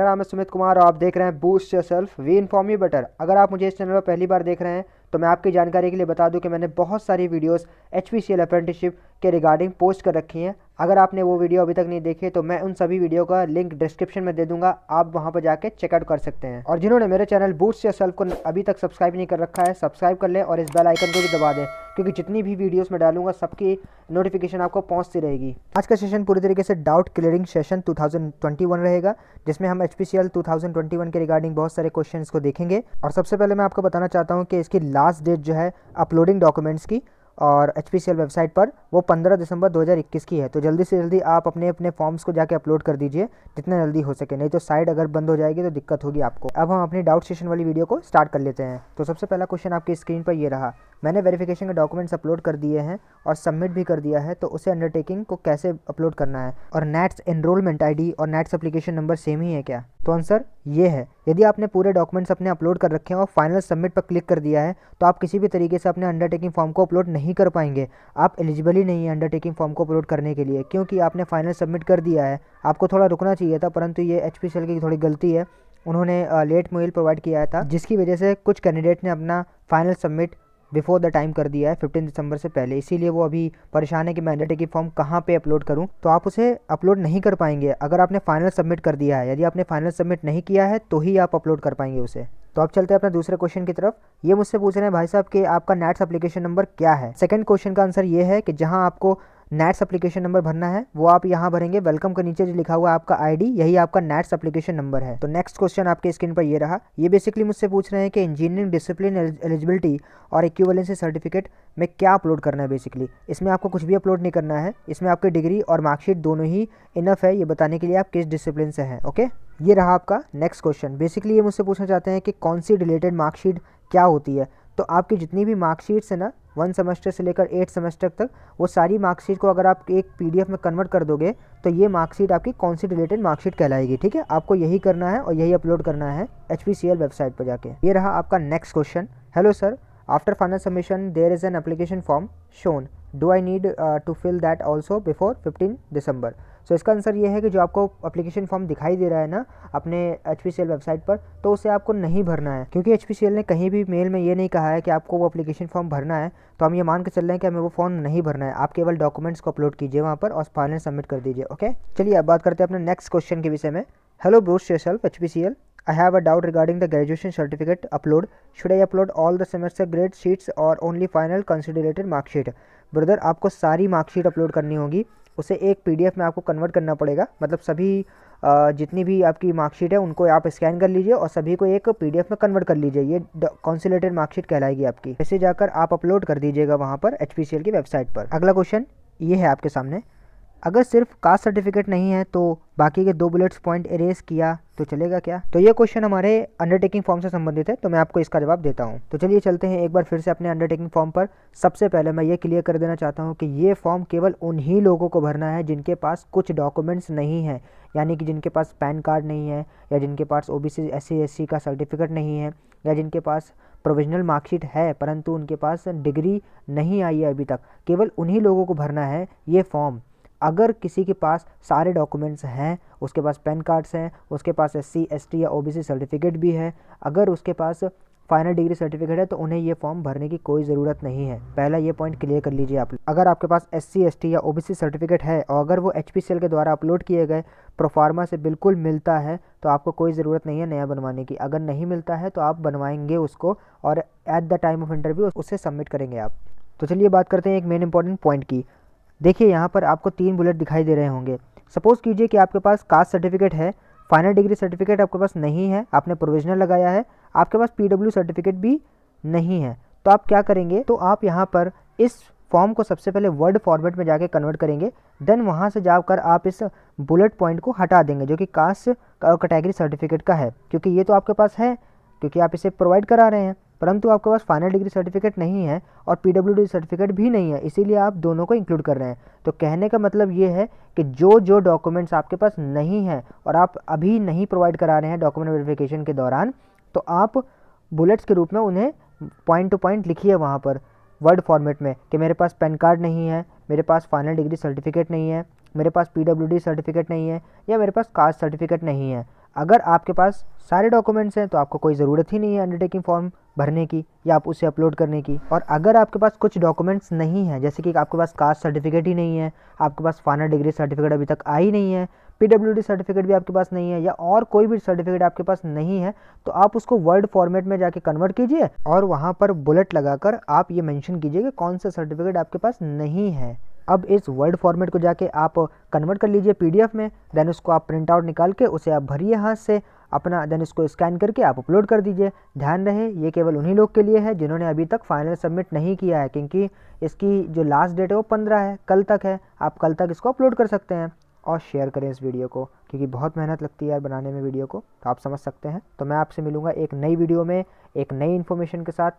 मेरा नाम है सुमित कुमार और आप देख रहे हैं boost yourself we inform you better. अगर आप मुझे इस चैनल पर पहली बार देख रहे हैं तो मैं आपकी जानकारी के लिए बता दूं कि मैंने बहुत सारी वीडियोस HPCL अप्रेंटिसशिप के रिगार्डिंग पोस्ट कर रखी हैं। अगर आपने वो वीडियो अभी तक नहीं देखे तो मैं उन सभी वीडियो का लिंक डिस्क्रिप्शन में दे दूंगा, आप वहां पर जाके चेकआउट कर सकते हैं। और जिन्होंने मेरे चैनल बूस्ट योरसेल्फ को अभी तक सब्सक्राइब नहीं कर रखा है, सब्सक्राइब कर लें और इस बेल आइकन को भी दबा दें, क्योंकि जितनी भी वीडियोस मैं डालूंगा सबकी नोटिफिकेशन आपको पहुंचती रहेगी। आज का सेशन पूरी तरीके से डाउट क्लियरिंग सेशन 2021 रहेगा, जिसमें हम HPCL 2021 के रिगार्डिंग बहुत सारे क्वेश्चंस को देखेंगे। और सबसे पहले मैं आपको बताना चाहता हूं कि इसकी लास्ट डेट जो है अपलोडिंग डॉक्यूमेंट्स की और HPCL वेबसाइट पर वो 15 दिसंबर 2021 की है। तो जल्दी से जल्दी आप अपने अपने फॉर्म्स को जाके अपलोड कर दीजिए जितना जल्दी हो सके, नहीं तो साइट अगर बंद हो जाएगी तो दिक्कत होगी आपको। अब हम अपनी डाउट सेशन वाली वीडियो को स्टार्ट कर लेते हैं। तो सबसे पहला क्वेश्चन आपकी स्क्रीन पर ये रहा, मैंने वेरिफिकेशन के डॉक्यूमेंट्स अपलोड कर दिए हैं और सबमिट भी कर दिया है, तो उसे अंडरटेकिंग को कैसे अपलोड करना है और नेट्स एनरोलमेंट ID और नेट्स एप्लीकेशन नंबर सेम ही है क्या? तो आंसर ये है, यदि आपने पूरे डॉक्यूमेंट्स अपने अपलोड कर रखे हैं और फाइनल सबमिट पर क्लिक कर दिया है तो आप किसी भी तरीके से अपने अंडरटेकिंग फॉर्म को अपलोड नहीं कर पाएंगे। आप एलिजिबल ही नहीं है अंडरटेकिंग फॉर्म को अपलोड करने के लिए, क्योंकि आपने फाइनल सबमिट कर दिया है। आपको थोड़ा रुकना चाहिए था, परंतु ये HPCL की थोड़ी गलती है, उन्होंने लेट मेल प्रोवाइड किया था, जिसकी वजह से कुछ कैंडिडेट ने अपना final submit before the time कर दिया है 15 दिसंबर से पहले। इसीलिए वो अभी परेशान है कि मैं अंडरटेकिंग फॉर्म कहाँ पे अपलोड करूँ। तो आप उसे अपलोड नहीं कर पाएंगे अगर आपने फाइनल सबमिट कर दिया है। यदि आपने फाइनल सबमिट नहीं किया है तो ही आप अपलोड कर पाएंगे उसे। तो अब चलते हैं अपने दूसरे क्वेश्चन की तरफ। ये मुझसे पूछ रहे हैं भाई साहब कि आपका नेट्स एप्लीकेशन नंबर क्या है। सेकंड क्वेश्चन का आंसर ये है कि जहां आपको नेट्स एप्लीकेशन नंबर भरना है वो आप यहाँ भरेंगे। वेलकम के नीचे जो लिखा हुआ है आपका ID, यही आपका नेट्स एप्लीकेशन नंबर है। तो नेक्स्ट क्वेश्चन आपके स्क्रीन पर ये रहा, ये बेसिकली मुझसे पूछ रहे हैं कि इंजीनियरिंग डिसिप्लिन एलिजिबिलिटी और इक्विवेलेंसी सर्टिफिकेट में क्या अपलोड करना है। बेसिकली इसमें आपको कुछ भी अपलोड नहीं करना है, इसमें आपकी डिग्री और मार्कशीट दोनों ही इनफ है ये बताने के लिए आप किस डिसिप्लिन से हैं। ओके, ये रहा आपका नेक्स्ट क्वेश्चन। बेसिकली ये मुझसे पूछना चाहते हैं कि कौन सी रिलेटेड मार्कशीट क्या होती है। तो आपकी जितनी भी मार्कशीट्स है ना 1 सेमेस्टर से लेकर 8 सेमेस्टर तक, वो सारी मार्कशीट को अगर आप एक PDF में कन्वर्ट कर दोगे तो ये मार्कशीट आपकी कौन सी रिलेटेड मार्कशीट कहलाएगी। ठीक है, आपको यही करना है और यही अपलोड करना है HPCL वेबसाइट पर जाके। ये रहा आपका next question. Hello sir, after final submission there is an application form shown, do I need to fill that also before 15 December. सो इसका आंसर ये है कि जो आपको एप्लीकेशन फॉर्म दिखाई दे रहा है ना अपने HPCL वेबसाइट पर, तो उसे आपको नहीं भरना है, क्योंकि HPCL ने कहीं भी मेल में ये नहीं कहा है कि आपको वो एप्लीकेशन फॉर्म भरना है। तो हम ये मान के चल रहे हैं कि हमें वो फॉर्म नहीं भरना है। आप केवल डॉक्यूमेंट्स को अपलोड कीजिए वहाँ पर और फाइनल सबमिट कर दीजिए। ओके, चलिए अब बात करते हैं अपने नेक्स्ट क्वेश्चन के विषय में। Hello boost yourself HPCL, I have a doubt regarding the graduation certificate upload. Should I upload all the semester grade sheets or only final consolidated mark sheet? Brother, आपको सारी मार्कशीट अपलोड करनी होगी, उसे एक PDF में आपको convert करना पड़ेगा। मतलब सभी जितनी भी आपकी मार्कशीट है उनको आप स्कैन कर लीजिए और सभी को एक PDF में कन्वर्ट कर लीजिए। ये कंसोलिडेटेड मार्कशीट कहलाएगी आपकी। ऐसे जाकर आप अपलोड कर दीजिएगा वहाँ पर HPCL की वेबसाइट पर। अगला क्वेश्चन ये है आपके सामने, अगर सिर्फ कास्ट सर्टिफिकेट नहीं है तो बाकी के 2 बुलेट्स पॉइंट इरेज किया तो चलेगा क्या? तो ये क्वेश्चन हमारे अंडरटेकिंग फॉर्म से संबंधित है, तो मैं आपको इसका जवाब देता हूँ। तो चलिए चलते हैं एक बार फिर से अपने अंडरटेकिंग फॉर्म पर। सबसे पहले मैं ये क्लियर कर देना चाहता हूँ कि ये फॉर्म केवल उन्हीं लोगों को भरना है जिनके पास कुछ डॉक्यूमेंट्स नहीं है, यानी कि जिनके पास पैन कार्ड नहीं है, या जिनके पास OBC SC SC का सर्टिफिकेट नहीं है, या जिनके पास प्रोविजनल मार्कशीट है परंतु उनके पास डिग्री नहीं आई है अभी तक। केवल उन्हीं लोगों को भरना है ये फॉर्म। अगर किसी के पास सारे डॉक्यूमेंट्स हैं, उसके पास पैन कार्ड्स हैं, उसके पास SC ST या OBC सर्टिफिकेट भी है, अगर उसके पास फाइनल डिग्री सर्टिफिकेट है, तो उन्हें ये फॉर्म भरने की कोई ज़रूरत नहीं है। पहला ये पॉइंट क्लियर कर लीजिए आप। अगर आपके पास SC ST या OBC सर्टिफिकेट है और अगर वो HPCL के द्वारा अपलोड किए गए प्रोफार्मा से बिल्कुल मिलता है तो आपको कोई ज़रूरत नहीं है नया बनवाने की। अगर नहीं मिलता है तो आप बनवाएंगे उसको और at the time of interview उसे सबमिट करेंगे आप। तो चलिए बात करते हैं एक मेन इंपॉर्टेंट पॉइंट की। देखिए यहाँ पर आपको 3 बुलेट दिखाई दे रहे होंगे। सपोज़ कीजिए कि आपके पास कास्ट सर्टिफिकेट है, फाइनल डिग्री सर्टिफिकेट आपके पास नहीं है, आपने प्रोविजनल लगाया है, आपके पास PW सर्टिफिकेट भी नहीं है, तो आप क्या करेंगे? तो आप यहाँ पर इस फॉर्म को सबसे पहले वर्ड फॉर्मेट में जाके कन्वर्ट करेंगे, देन वहाँ से जाकर आप इस बुलेट पॉइंट को हटा देंगे जो कि कास्ट कैटेगरी सर्टिफिकेट का है, क्योंकि ये तो आपके पास है क्योंकि आप इसे प्रोवाइड करा रहे हैं, परंतु आपके पास फाइनल डिग्री सर्टिफिकेट नहीं है और PWD सर्टिफिकेट भी नहीं है, इसीलिए आप दोनों को इंक्लूड कर रहे हैं। तो कहने का मतलब ये है कि जो जो डॉक्यूमेंट्स आपके पास नहीं है और आप अभी नहीं प्रोवाइड करा रहे हैं डॉक्यूमेंट वेरिफिकेशन के दौरान, तो आप बुलेट्स के रूप में उन्हें पॉइंट टू पॉइंट लिखिए वहाँ पर वर्ड फॉर्मेट में कि मेरे पास पैन कार्ड नहीं है, मेरे पास फाइनल डिग्री सर्टिफिकेट नहीं है, मेरे पास PWD सर्टिफिकेट नहीं है, या मेरे पास कास्ट सर्टिफिकेट नहीं है। अगर आपके पास सारे डॉक्यूमेंट्स हैं तो आपको कोई ज़रूरत ही नहीं है अंडरटेकिंग फॉर्म भरने की या आप उसे अपलोड करने की। और अगर आपके पास कुछ डॉक्यूमेंट्स नहीं है, जैसे कि आपके पास कास्ट सर्टिफिकेट ही नहीं है, आपके पास फाइनल डिग्री सर्टिफिकेट अभी तक आई नहीं है, पीडब्ल्यूडी सर्टिफिकेट भी आपके पास नहीं है, या और कोई भी सर्टिफिकेट आपके पास नहीं है, तो आप उसको वर्ड फॉर्मेट में जाके कन्वर्ट कीजिए और वहाँ पर बुलेट लगाकर आप ये मेंशन कीजिए कि कौन सा सर्टिफिकेट आपके पास नहीं है। अब इस वर्ड फॉर्मेट को जाके आप कन्वर्ट कर लीजिए पीडीएफ में, देन उसको आप प्रिंट आउट निकाल के उसे आप भरिए हाथ से अपना, देन इसको स्कैन करके आप अपलोड कर दीजिए। ध्यान रहे ये केवल उन्हीं लोग के लिए है जिन्होंने अभी तक फाइनल सबमिट नहीं किया है, क्योंकि इसकी जो लास्ट डेट है वो 15 है, कल तक है। आप कल तक इसको अपलोड कर सकते हैं। और शेयर करें इस वीडियो को, क्योंकि बहुत मेहनत लगती है यार बनाने में वीडियो को, तो आप समझ सकते हैं। तो मैं आपसे मिलूंगा एक नई वीडियो में एक नई इन्फॉर्मेशन के साथ।